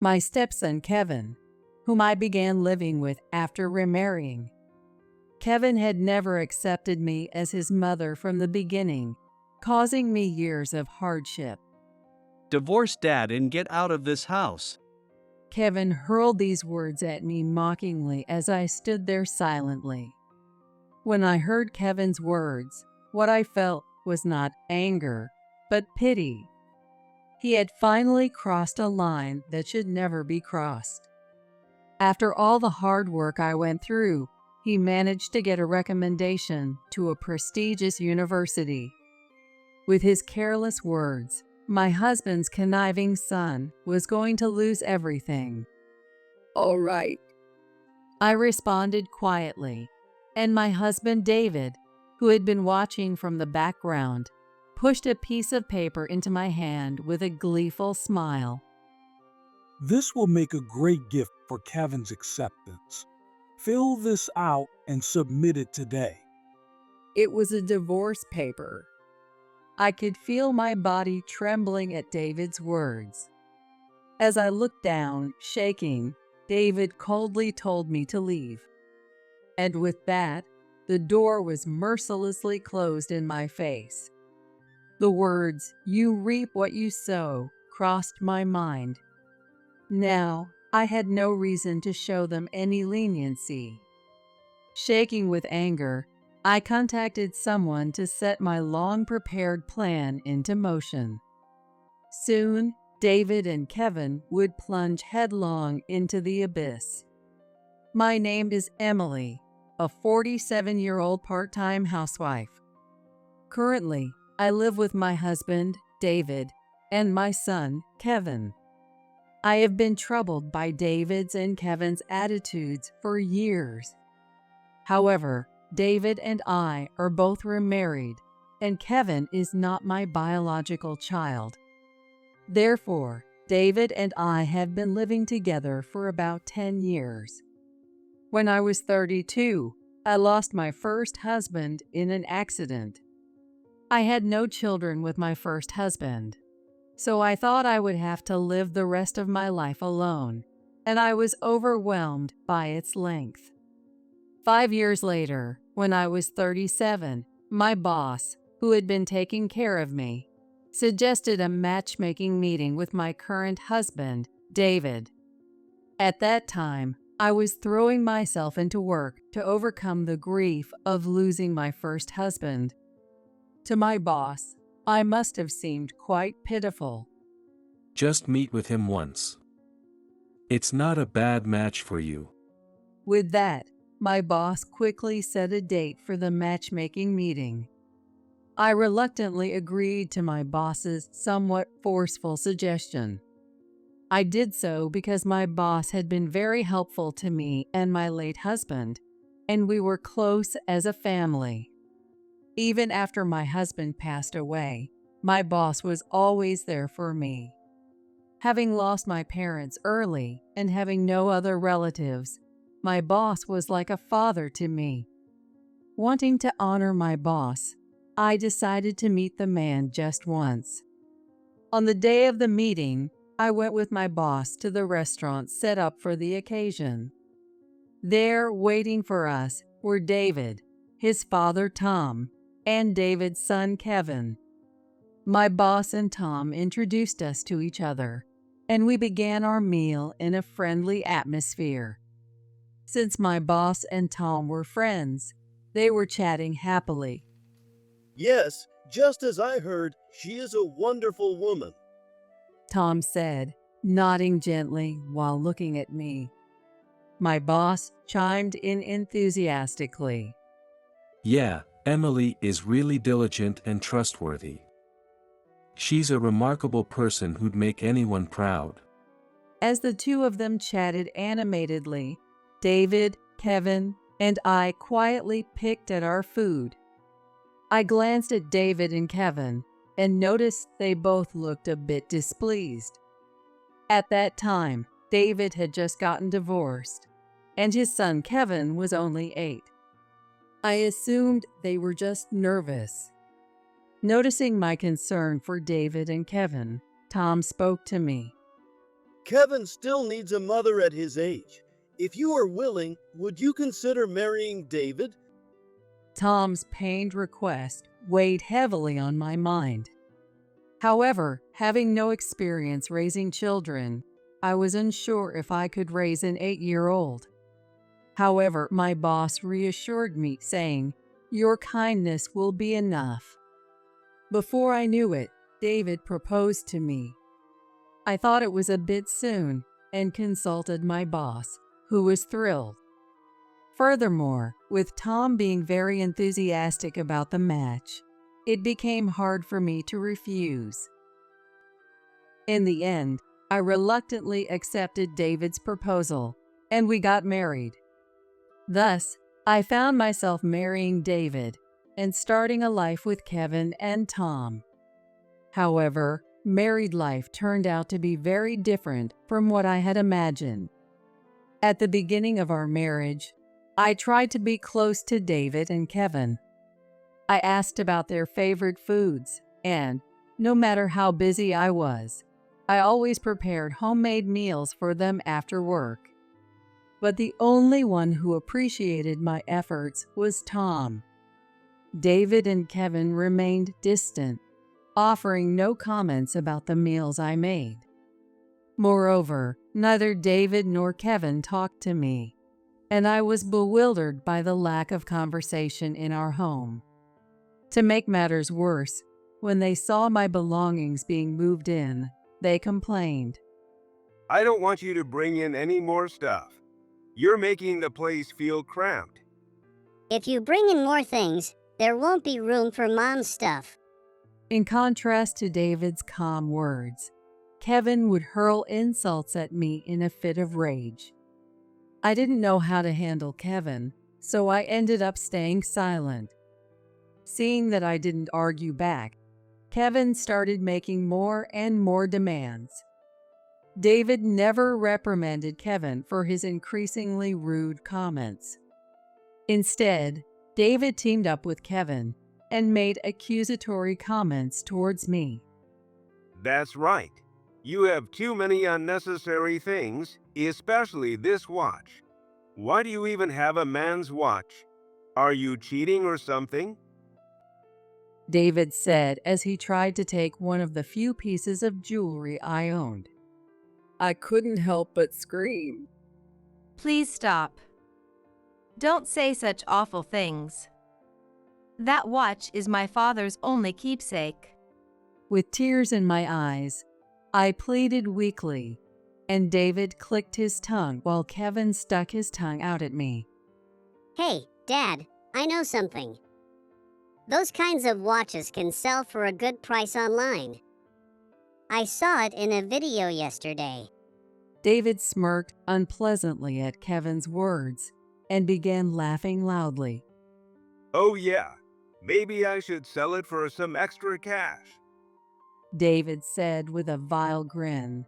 my stepson Kevin, whom I began living with after remarrying. Kevin had never accepted me as his mother from the beginning, causing me years of hardship. Divorce Dad and get out of this house. Kevin hurled these words at me mockingly as I stood there silently. When I heard Kevin's words, what I felt was not anger, but pity. He had finally crossed a line that should never be crossed. After all the hard work I went through, he managed to get a recommendation to a prestigious university. With his careless words, my husband's conniving son was going to lose everything. "All right," I responded quietly, and my husband David, who had been watching from the background, pushed a piece of paper into my hand with a gleeful smile. "This will make a great gift for Kevin's acceptance. Fill this out and submit it today." It was a divorce paper. I could feel my body trembling at David's words. As I looked down, shaking, David coldly told me to leave. And with that, the door was mercilessly closed in my face. The words, "You reap what you sow," crossed my mind. Now, I had no reason to show them any leniency. Shaking with anger, I contacted someone to set my long-prepared plan into motion. Soon, David and Kevin would plunge headlong into the abyss. My name is Emily, a 47-year-old part-time housewife. Currently, I live with my husband, David, and my son, Kevin. I have been troubled by David's and Kevin's attitudes for years. However, David and I are both remarried, and Kevin is not my biological child. Therefore, David and I have been living together for about 10 years. When I was 32, I lost my first husband in an accident. I had no children with my first husband, so I thought I would have to live the rest of my life alone, and I was overwhelmed by its length. 5 years later, when I was 37, my boss, who had been taking care of me, suggested a matchmaking meeting with my current husband, David. At that time, I was throwing myself into work to overcome the grief of losing my first husband. To my boss, I must have seemed quite pitiful. "Just meet with him once. It's not a bad match for you." With that, my boss quickly set a date for the matchmaking meeting. I reluctantly agreed to my boss's somewhat forceful suggestion. I did so because my boss had been very helpful to me and my late husband, and we were close as a family. Even after my husband passed away, my boss was always there for me. Having lost my parents early and having no other relatives, my boss was like a father to me. Wanting to honor my boss, I decided to meet the man just once. On the day of the meeting, I went with my boss to the restaurant set up for the occasion. There, waiting for us, were David, his father Tom, and David's son Kevin. My boss and Tom introduced us to each other, and we began our meal in a friendly atmosphere. Since my boss and Tom were friends, they were chatting happily. "Yes, just as I heard, she is a wonderful woman," Tom said, nodding gently while looking at me. My boss chimed in enthusiastically. "Yeah, Emily is really diligent and trustworthy. She's a remarkable person who'd make anyone proud." As the two of them chatted animatedly, David, Kevin, and I quietly picked at our food. I glanced at David and Kevin and noticed they both looked a bit displeased. At that time, David had just gotten divorced, and his son Kevin was only 8. I assumed they were just nervous. Noticing my concern for David and Kevin, Tom spoke to me. Kevin still needs a mother at his age. If you are willing, would you consider marrying David? Tom's pained request weighed heavily on my mind. However, having no experience raising children, I was unsure if I could raise an 8-year-old. However, my boss reassured me, saying, "Your kindness will be enough." Before I knew it, David proposed to me. I thought it was a bit soon and consulted my boss, who was thrilled. Furthermore, with Tom being very enthusiastic about the match, it became hard for me to refuse. In the end, I reluctantly accepted David's proposal, and we got married. Thus, I found myself marrying David and starting a life with Kevin and Tom. However, married life turned out to be very different from what I had imagined. At the beginning of our marriage, I tried to be close to David and Kevin. I asked about their favorite foods, and no matter how busy I was, I always prepared homemade meals for them after work. But the only one who appreciated my efforts was Tom. David and Kevin remained distant, offering no comments about the meals I made. Moreover, neither David nor Kevin talked to me, and I was bewildered by the lack of conversation in our home. To make matters worse, when they saw my belongings being moved in, they complained. I don't want you to bring in any more stuff. You're making the place feel cramped. If you bring in more things, there won't be room for Mom's stuff. In contrast to David's calm words, Kevin would hurl insults at me in a fit of rage. I didn't know how to handle Kevin, so I ended up staying silent. Seeing that I didn't argue back, Kevin started making more and more demands. David never reprimanded Kevin for his increasingly rude comments. Instead, David teamed up with Kevin and made accusatory comments towards me. That's right. You have too many unnecessary things, especially this watch. Why do you even have a man's watch? Are you cheating or something? David said as he tried to take one of the few pieces of jewelry I owned. I couldn't help but scream. Please stop. Don't say such awful things. That watch is my father's only keepsake. With tears in my eyes, I pleaded weakly, and David clicked his tongue while Kevin stuck his tongue out at me. Hey, Dad, I know something. Those kinds of watches can sell for a good price online. I saw it in a video yesterday. David smirked unpleasantly at Kevin's words and began laughing loudly. Oh yeah, maybe I should sell it for some extra cash. David said with a vile grin,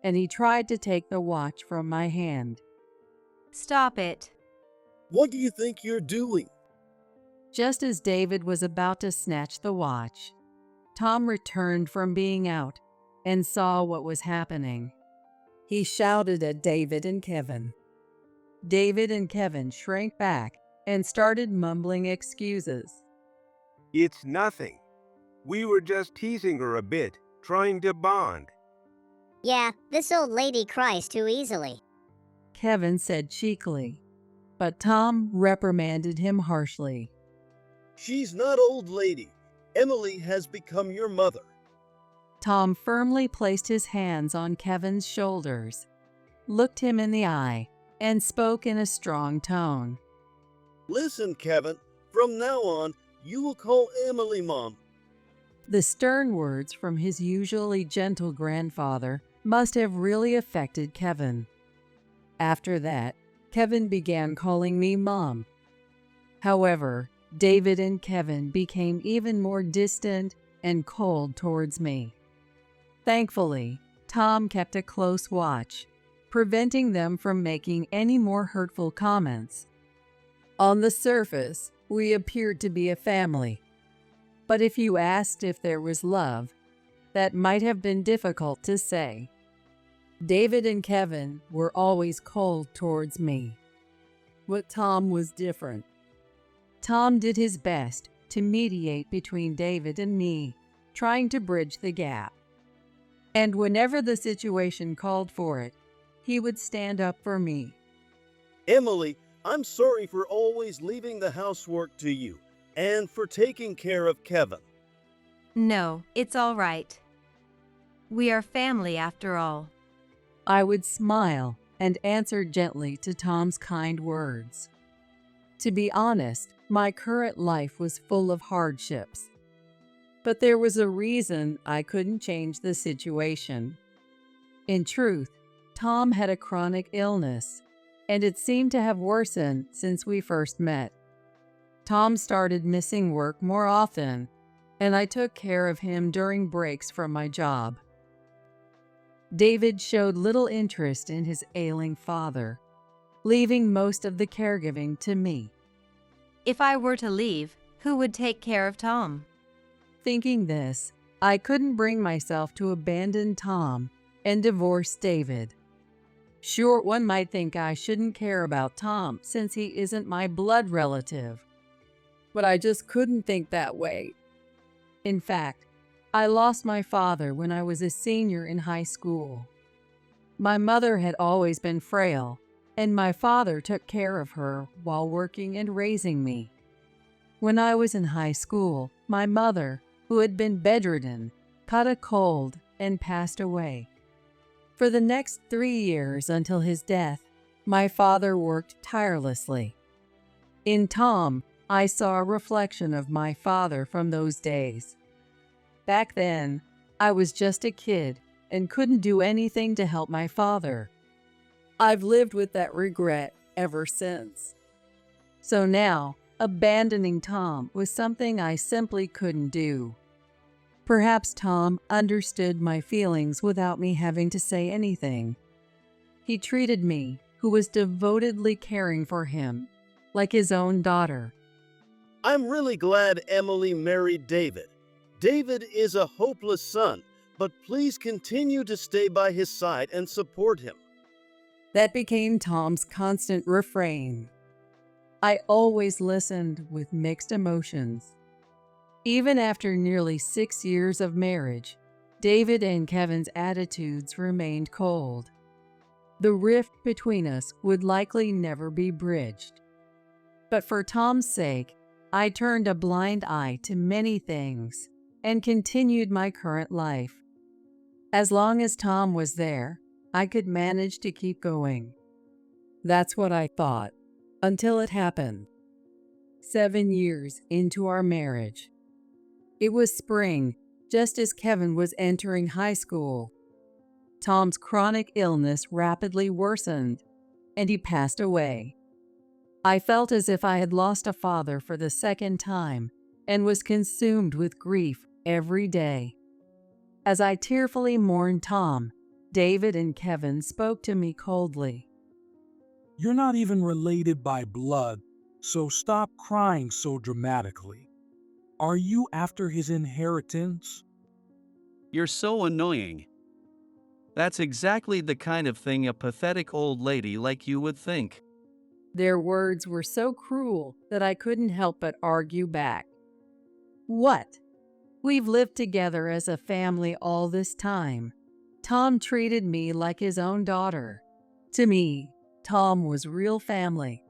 and he tried to take the watch from my hand. Stop it. What do you think you're doing? Just as David was about to snatch the watch, Tom returned from being out and saw what was happening. He shouted at David and Kevin. David and Kevin shrank back and started mumbling excuses. It's nothing. We were just teasing her a bit, trying to bond. Yeah, this old lady cries too easily. Kevin said cheekily, but Tom reprimanded him harshly. She's not old lady. Emily has become your mother. Tom firmly placed his hands on Kevin's shoulders, looked him in the eye, and spoke in a strong tone. Listen, Kevin, from now on, you will call Emily Mom. The stern words from his usually gentle grandfather must have really affected Kevin. After that, Kevin began calling me Mom. However, David and Kevin became even more distant and cold towards me. Thankfully, Tom kept a close watch, preventing them from making any more hurtful comments. On the surface, we appeared to be a family. But if you asked if there was love, that might have been difficult to say. David and Kevin were always cold towards me. But Tom was different. Tom did his best to mediate between David and me, trying to bridge the gap. And whenever the situation called for it, he would stand up for me. Emily, I'm sorry for always leaving the housework to you and for taking care of Kevin. No, it's all right. We are family after all. I would smile and answer gently to Tom's kind words. To be honest, my current life was full of hardships. But there was a reason I couldn't change the situation. In truth, Tom had a chronic illness, and it seemed to have worsened since we first met. Tom started missing work more often, and I took care of him during breaks from my job. David showed little interest in his ailing father, leaving most of the caregiving to me. If I were to leave, who would take care of Tom? Thinking this, I couldn't bring myself to abandon Tom and divorce David. Sure, one might think I shouldn't care about Tom since he isn't my blood relative, but I just couldn't think that way. In fact, I lost my father when I was a senior in high school. My mother had always been frail, and my father took care of her while working and raising me. When I was in high school, my mother, who had been bedridden, caught a cold and passed away. For the next 3 years until his death, my father worked tirelessly. In Tom, I saw a reflection of my father from those days. Back then, I was just a kid and couldn't do anything to help my father. I've lived with that regret ever since. So now, abandoning Tom was something I simply couldn't do. Perhaps Tom understood my feelings without me having to say anything. He treated me, who was devotedly caring for him, like his own daughter. I'm really glad Emily married David. David is a hopeless son, but please continue to stay by his side and support him. That became Tom's constant refrain. I always listened with mixed emotions. Even after nearly 6 years of marriage, David and Kevin's attitudes remained cold. The rift between us would likely never be bridged. But for Tom's sake, I turned a blind eye to many things and continued my current life. As long as Tom was there, I could manage to keep going. That's what I thought, until it happened. 7 years into our marriage. It was spring, just as Kevin was entering high school. Tom's chronic illness rapidly worsened, and he passed away. I felt as if I had lost a father for the second time and was consumed with grief every day. As I tearfully mourned Tom, David and Kevin spoke to me coldly. You're not even related by blood, so stop crying so dramatically. Are you after his inheritance? You're so annoying. That's exactly the kind of thing a pathetic old lady like you would think. Their words were so cruel that I couldn't help but argue back. What? We've lived together as a family all this time. Tom treated me like his own daughter. To me, Tom was real family.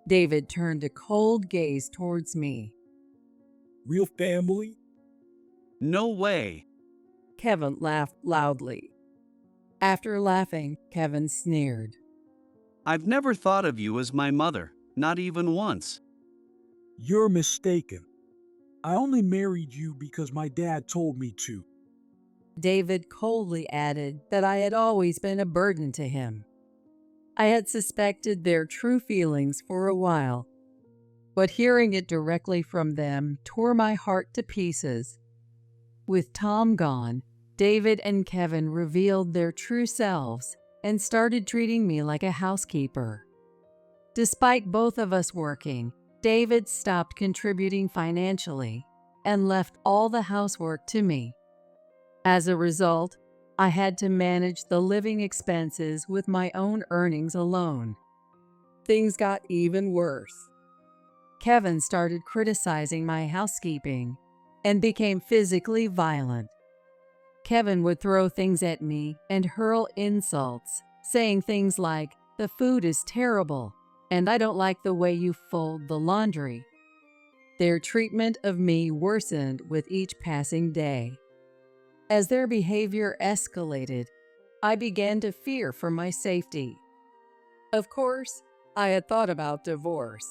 David turned a cold gaze towards me. Real family? No way. Kevin laughed loudly. After laughing, Kevin sneered. I've never thought of you as my mother, not even once. You're mistaken. I only married you because my dad told me to. David coldly added that I had always been a burden to him. I had suspected their true feelings for a while, but hearing it directly from them tore my heart to pieces. With Tom gone, David and Kevin revealed their true selves and started treating me like a housekeeper. Despite both of us working, David stopped contributing financially and left all the housework to me. As a result, I had to manage the living expenses with my own earnings alone. Things got even worse. Kevin started criticizing my housekeeping and became physically violent. Kevin would throw things at me and hurl insults, saying things like, "The food is terrible, and I don't like the way you fold the laundry." Their treatment of me worsened with each passing day. As their behavior escalated, I began to fear for my safety. Of course, I had thought about divorce.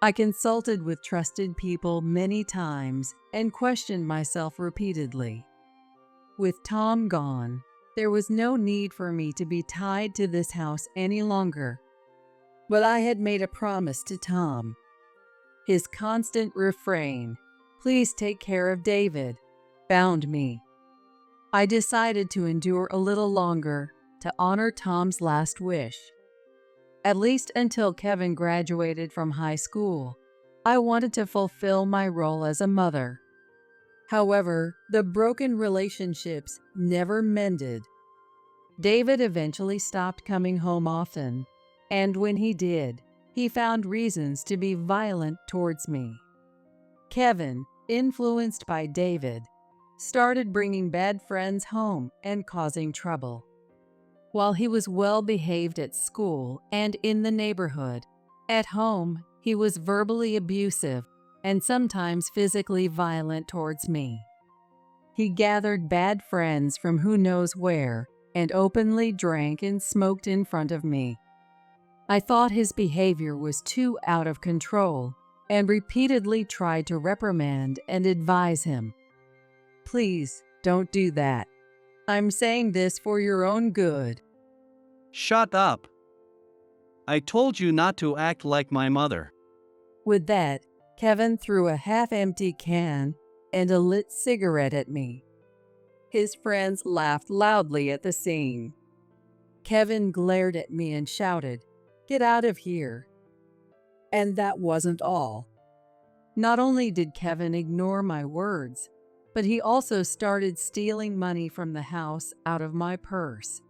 I consulted with trusted people many times and questioned myself repeatedly. With Tom gone, there was no need for me to be tied to this house any longer. But I had made a promise to Tom. His constant refrain, "Please take care of David," bound me. I decided to endure a little longer to honor Tom's last wish. At least until Kevin graduated from high school, I wanted to fulfill my role as a mother. However, the broken relationships never mended. David eventually stopped coming home often, and when he did, he found reasons to be violent towards me. Kevin, influenced by David, started bringing bad friends home and causing trouble. While he was well behaved at school and in the neighborhood, at home he was verbally abusive and sometimes physically violent towards me. He gathered bad friends from who knows where and openly drank and smoked in front of me. I thought his behavior was too out of control and repeatedly tried to reprimand and advise him. "Please, don't do that. I'm saying this for your own good." Shut up. I told you not to act like my mother. With that, Kevin threw a half-empty can and a lit cigarette at me. His friends laughed loudly at the scene. Kevin glared at me and shouted, "Get out of here." And that wasn't all. Not only did Kevin ignore my words, but he also started stealing money from the house out of my purse.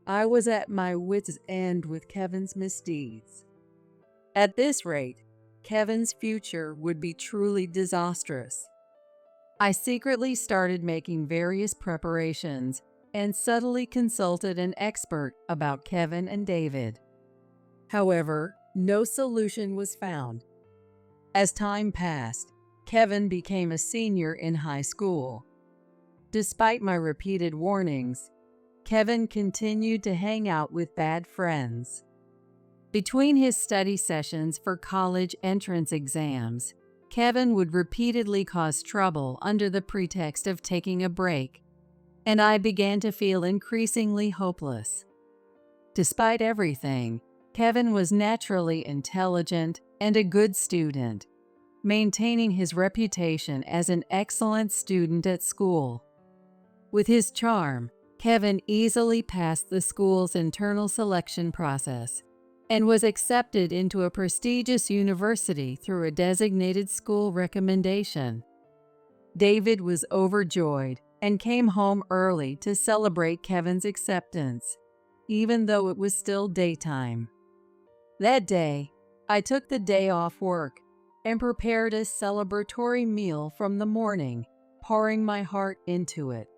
I was at my wits' end with Kevin's misdeeds. At this rate, Kevin's future would be truly disastrous. I secretly started making various preparations and subtly consulted an expert about Kevin and David. However, no solution was found. As time passed, Kevin became a senior in high school. Despite my repeated warnings, Kevin continued to hang out with bad friends. Between his study sessions for college entrance exams, Kevin would repeatedly cause trouble under the pretext of taking a break, and I began to feel increasingly hopeless. Despite everything, Kevin was naturally intelligent and a good student, maintaining his reputation as an excellent student at school. With his charm, Kevin easily passed the school's internal selection process and was accepted into a prestigious university through a designated school recommendation. David was overjoyed and came home early to celebrate Kevin's acceptance, even though it was still daytime. That day, I took the day off work and prepared a celebratory meal from the morning, pouring my heart into it.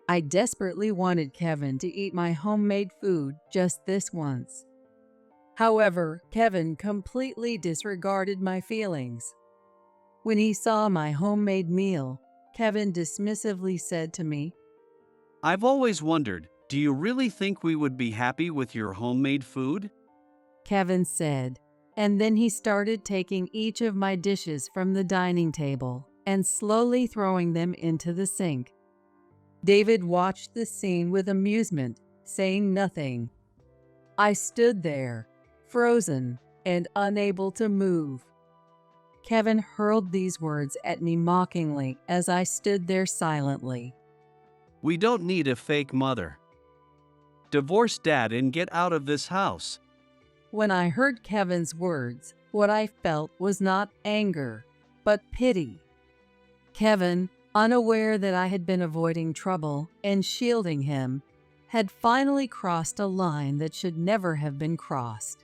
I desperately wanted Kevin to eat my homemade food just this once. However, Kevin completely disregarded my feelings. When he saw my homemade meal, Kevin dismissively said to me, I've always wondered, do you really think we would be happy with your homemade food? Kevin said, and then he started taking each of my dishes from the dining table and slowly throwing them into the sink. David watched the scene with amusement, saying nothing. I stood there, frozen and unable to move. Kevin hurled these words at me mockingly as I stood there silently. We don't need a fake mother. Divorce Dad and get out of this house. When I heard Kevin's words, what I felt was not anger, but pity. Kevin, unaware that I had been avoiding trouble and shielding him, had finally crossed a line that should never have been crossed.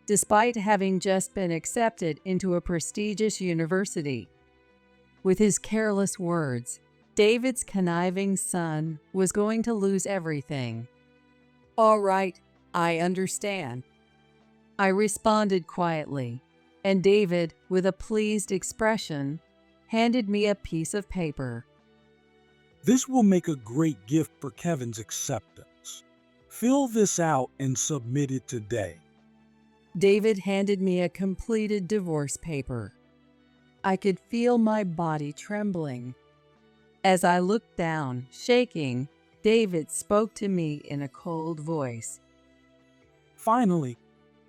Despite having just been accepted into a prestigious university, with his careless words, David's conniving son was going to lose everything. "All right, I understand," I responded quietly, and David, with a pleased expression, handed me a piece of paper. This will make a great gift for Kevin's acceptance. Fill this out and submit it today. David handed me a completed divorce paper. I could feel my body trembling. As I looked down, shaking, David spoke to me in a cold voice. Finally,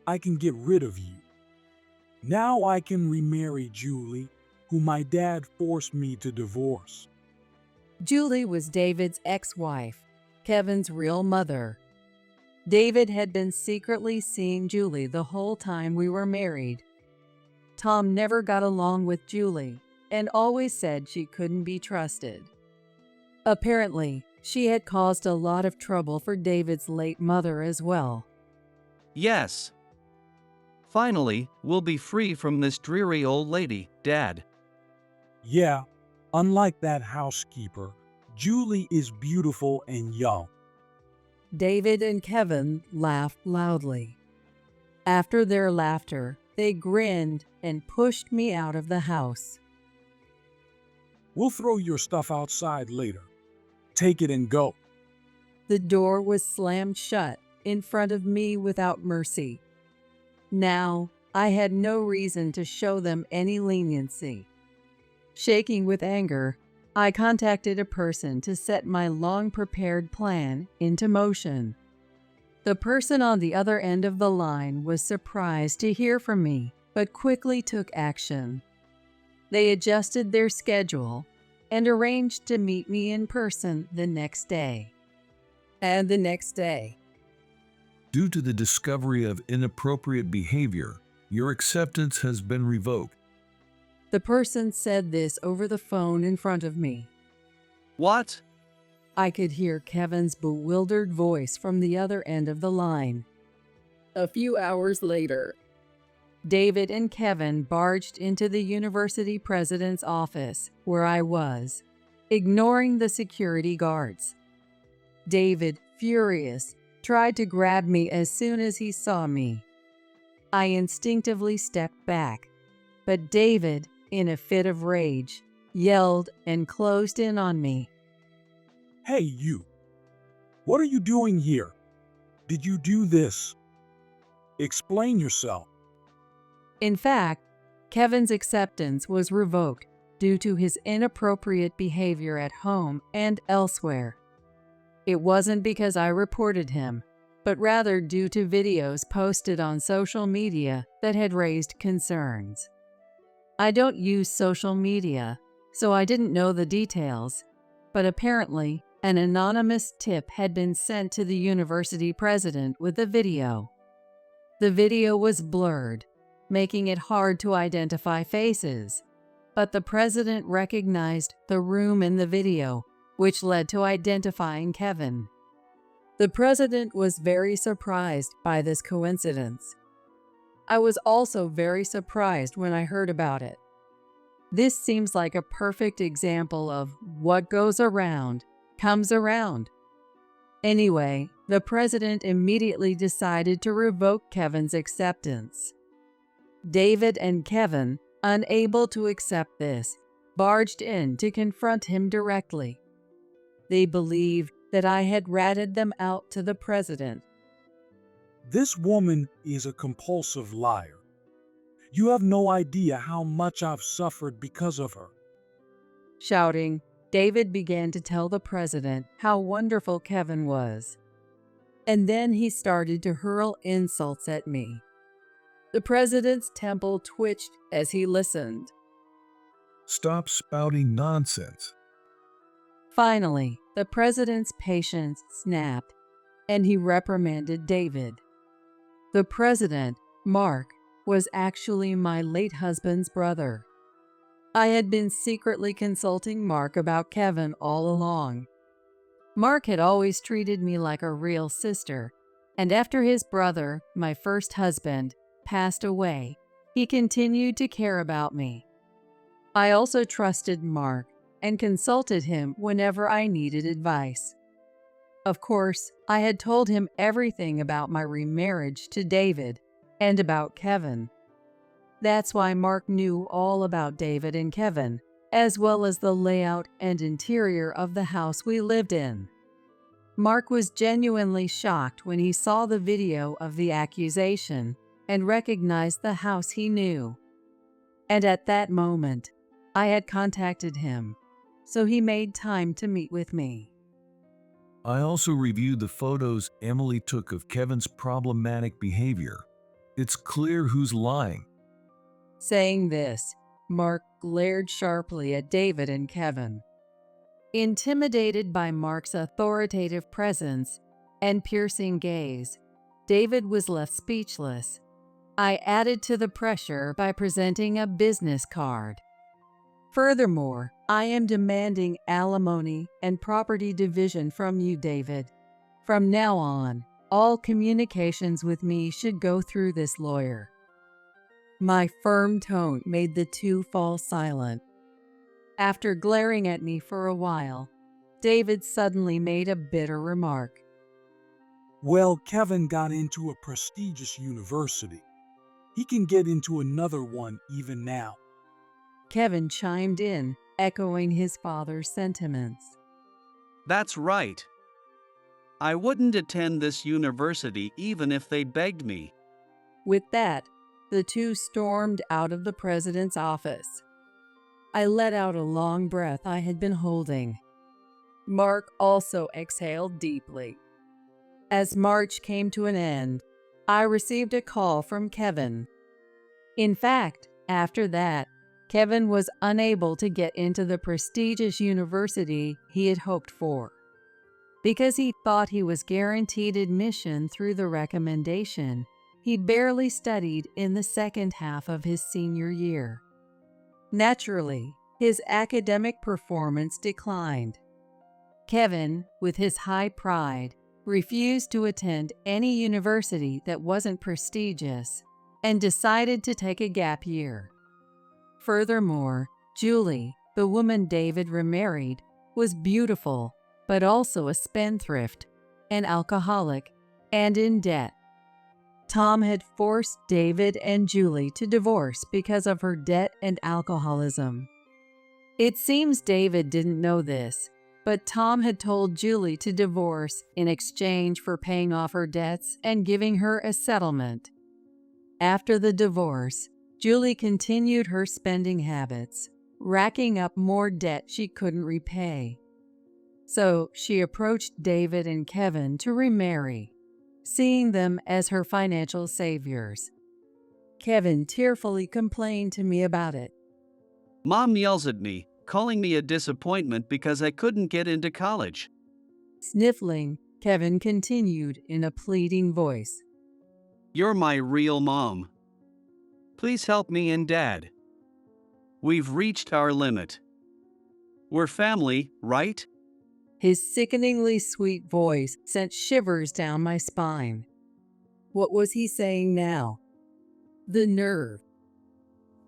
I can get rid of you. Now I can remarry Julie, who my dad forced me to divorce. Julie was David's ex-wife, Kevin's real mother. David had been secretly seeing Julie the whole time we were married. Tom never got along with Julie and always said she couldn't be trusted. Apparently, she had caused a lot of trouble for David's late mother as well. Yes. Finally, we'll be free from this dreary old lady, Dad. Yeah, unlike that housekeeper, Julie is beautiful and young. David and Kevin laughed loudly. After their laughter, they grinned and pushed me out of the house. We'll throw your stuff outside later. Take it and go. The door was slammed shut in front of me without mercy. Now, I had no reason to show them any leniency. Shaking with anger, I contacted a person to set my long-prepared plan into motion. The person on the other end of the line was surprised to hear from me, but quickly took action. They adjusted their schedule and arranged to meet me in person the next day. And the next day. Due to the discovery of inappropriate behavior, your acceptance has been revoked. The person said this over the phone in front of me. What? I could hear Kevin's bewildered voice from the other end of the line. A few hours later, David and Kevin barged into the university president's office where I was, ignoring the security guards. David, furious, tried to grab me as soon as he saw me. I instinctively stepped back, but David, in a fit of rage, yelled and closed in on me. Hey, you. What are you doing here? Did you do this? Explain yourself. In fact, Kevin's acceptance was revoked due to his inappropriate behavior at home and elsewhere. It wasn't because I reported him, but rather due to videos posted on social media that had raised concerns. I don't use social media, so I didn't know the details, but apparently an anonymous tip had been sent to the university president with the video. The video was blurred, making it hard to identify faces, but the president recognized the room in the video, which led to identifying Kevin. The president was very surprised by this coincidence. I was also very surprised when I heard about it. This seems like a perfect example of what goes around comes around. Anyway, the president immediately decided to revoke Kevin's acceptance. David and Kevin, unable to accept this, barged in to confront him directly. They believed that I had ratted them out to the president. This woman is a compulsive liar. You have no idea how much I've suffered because of her. Shouting, David began to tell the president how wonderful Kevin was. And then he started to hurl insults at me. The president's temple twitched as he listened. Stop spouting nonsense. Finally, the president's patience snapped, and he reprimanded David. The president, Mark, was actually my late husband's brother. I had been secretly consulting Mark about Kevin all along. Mark had always treated me like a real sister, and after his brother, my first husband, passed away, he continued to care about me. I also trusted Mark and consulted him whenever I needed advice. Of course, I had told him everything about my remarriage to David and about Kevin. That's why Mark knew all about David and Kevin, as well as the layout and interior of the house we lived in. Mark was genuinely shocked when he saw the video of the accusation and recognized the house he knew. And at that moment, I had contacted him, so he made time to meet with me. I also reviewed the photos Emily took of Kevin's problematic behavior. It's clear who's lying. Saying this, Mark glared sharply at David and Kevin. Intimidated by Mark's authoritative presence and piercing gaze, David was left speechless. I added to the pressure by presenting a business card. Furthermore, I am demanding alimony and property division from you, David. From now on, all communications with me should go through this lawyer. My firm tone made the two fall silent. After glaring at me for a while, David suddenly made a bitter remark. Well, Kevin got into a prestigious university. He can get into another one even now. Kevin chimed in, echoing his father's sentiments. That's right. I wouldn't attend this university even if they begged me. With that, the two stormed out of the president's office. I let out a long breath I had been holding. Mark also exhaled deeply. As March came to an end, I received a call from Kevin. In fact, after that, Kevin was unable to get into the prestigious university he had hoped for. Because he thought he was guaranteed admission through the recommendation, he barely studied in the second half of his senior year. Naturally, his academic performance declined. Kevin, with his high pride, refused to attend any university that wasn't prestigious and decided to take a gap year. Furthermore, Julie, the woman David remarried, was beautiful, but also a spendthrift, an alcoholic, and in debt. Tom had forced David and Julie to divorce because of her debt and alcoholism. It seems David didn't know this, but Tom had told Julie to divorce in exchange for paying off her debts and giving her a settlement. After the divorce, Julie continued her spending habits, racking up more debt she couldn't repay. So she approached David and Kevin to remarry, seeing them as her financial saviors. Kevin tearfully complained to me about it. Mom yells at me, calling me a disappointment because I couldn't get into college. Sniffling, Kevin continued in a pleading voice. You're my real mom. Please help me and Dad. We've reached our limit. We're family, right? His sickeningly sweet voice sent shivers down my spine. What was he saying now? The nerve.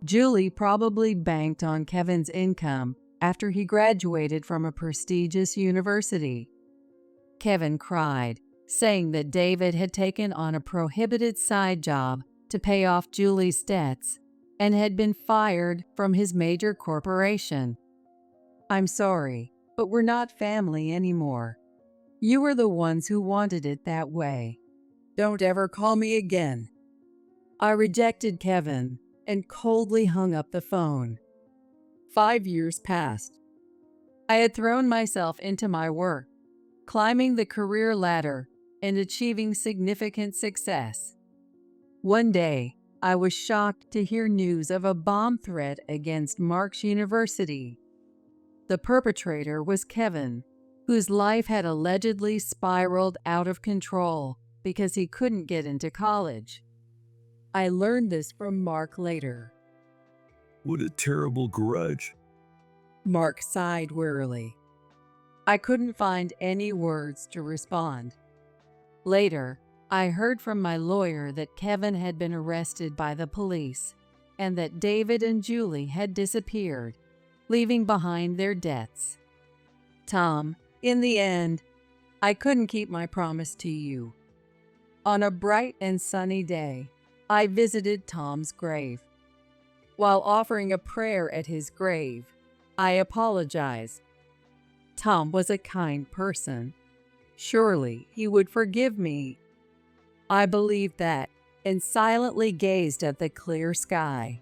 Julie probably banked on Kevin's income after he graduated from a prestigious university. Kevin cried, saying that David had taken on a prohibited side job to pay off Julie's debts and had been fired from his major corporation. I'm sorry, but we're not family anymore. You were the ones who wanted it that way. Don't ever call me again. I rejected Kevin and coldly hung up the phone. 5 years passed. I had thrown myself into my work, climbing the career ladder and achieving significant success. One day, I was shocked to hear news of a bomb threat against Mark's University. The perpetrator was Kevin, whose life had allegedly spiraled out of control because he couldn't get into college. I learned this from Mark later. What a terrible grudge. Mark sighed wearily. I couldn't find any words to respond. Later, I heard from my lawyer that Kevin had been arrested by the police and that David and Julie had disappeared, leaving behind their debts. Tom, in the end, I couldn't keep my promise to you. On a bright and sunny day, I visited Tom's grave. While offering a prayer at his grave, I apologized. Tom was a kind person. Surely he would forgive me. I believed that and silently gazed at the clear sky.